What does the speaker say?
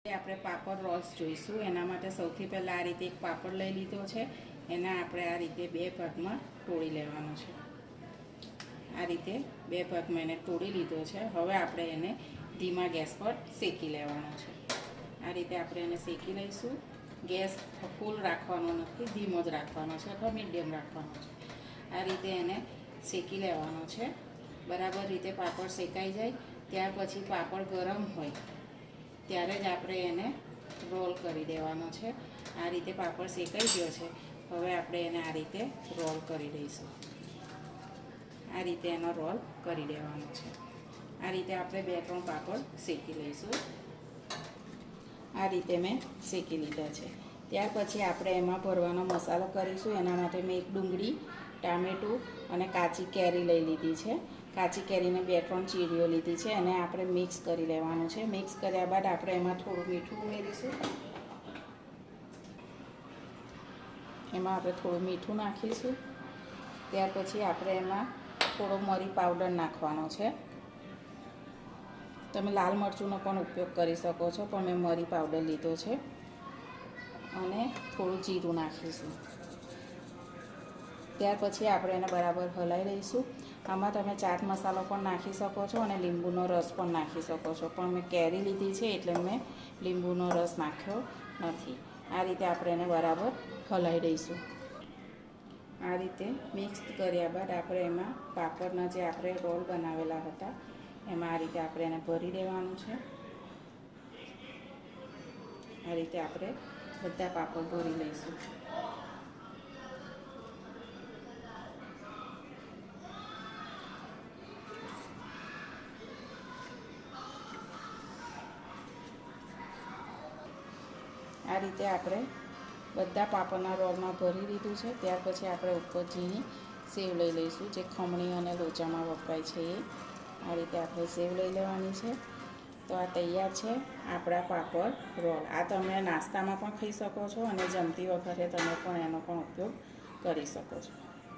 આપણે પાપડ રોલ્સ જોઈશું। એના માટે સૌથી પહેલાં આ રીતે એક પાપડ લઈ લીધો છે, એને આપણે આ રીતે બે ભાગમાં તોડી લેવાનો છે। આ રીતે બે ભાગમાં એને તોડી લીધો છે। હવે આપણે એને ધીમા ગેસ પર શેકી લેવાનો છે। આ રીતે આપણે એને શેકી લઈશું। ગેસ ફૂલ રાખવાનો નથી, ધીમો જ રાખવાનો છે અથવા મીડિયમ રાખવાનો છે। આ રીતે એને શેકી લેવાનો છે। બરાબર રીતે પાપડ શેકાઈ જાય ત્યાર પછી પાપડ ગરમ હોય ત્યારે જ આપણે એને રોલ કરી દેવાનો છે। આ રીતે પાપડ શેકાઈ ગયો છે, હવે આપણે એને આ રીતે રોલ કરી દઈશું। આ રીતે એનો રોલ કરી દેવાનો છે। આ રીતે આપણે 2-3 પાપડ શેકી લઈશું। આ રીતે મેં શેકી લીધા છે। ત્યાર પછી આપણે એમાં ભરવાનો મસાલો કરીશું। એના માટે મેં એક ડુંગળી, ટામેટું અને કાચી કેરી લઈ લીધી છે। કાચી કેરીને 2-3 ચીરીઓ લીધી છે, એને આપણે મિક્સ કરી લેવાનું છે। મિક્સ કર્યા બાદ આપણે એમાં થોડું મીઠું ઉમેરીશું। એમાં આપણે થોડું મીઠું નાખીશું। ત્યાર પછી આપણે એમાં થોડો મરી પાવડર નાખવાનો છે। તમે લાલ મરચુંનો પણ ઉપયોગ કરી શકો છો, પણ મેં મરી પાવડર લીધો છે। અને થોડું જીરું નાખીશું। ત્યાર પછી આપણે એને બરાબર હલાવી લઈશું। આમાં તમે ચાટ મસાલો પણ નાખી શકો છો અને લીંબુનો રસ પણ નાખી શકો છો, પણ મેં કેરી લીધી છે એટલે મેં લીંબુનો રસ નાખ્યો નથી। આ રીતે આપણે એને બરાબર હલાવી દઈશું। આ રીતે મિક્સ કર્યા બાદ આપણે એમાં પાપડના જે આપણે રોલ બનાવેલા હતા એમાં આ રીતે આપણે એને ભરી દેવાનું છે। આ રીતે આપણે બધા પાપડ ભરી લઈશું। આ રીતે આપણે બધા પાપડના રોલમાં ભરી દીધું છે। ત્યાર પછી આપણે ઉપર ઝીણી સેવ લઈ લઈશું, જે ખમણી અને લોચામાં વપરાય છે એ। આ રીતે આપણે સેવ લઈ લેવાની છે। તો આ તૈયાર છે આપણા પાપડ રોલ। આ તમે નાસ્તામાં પણ ખાઈ શકો છો અને જમતી વખતે તમે પણ એનો પણ ઉપયોગ કરી શકો છો।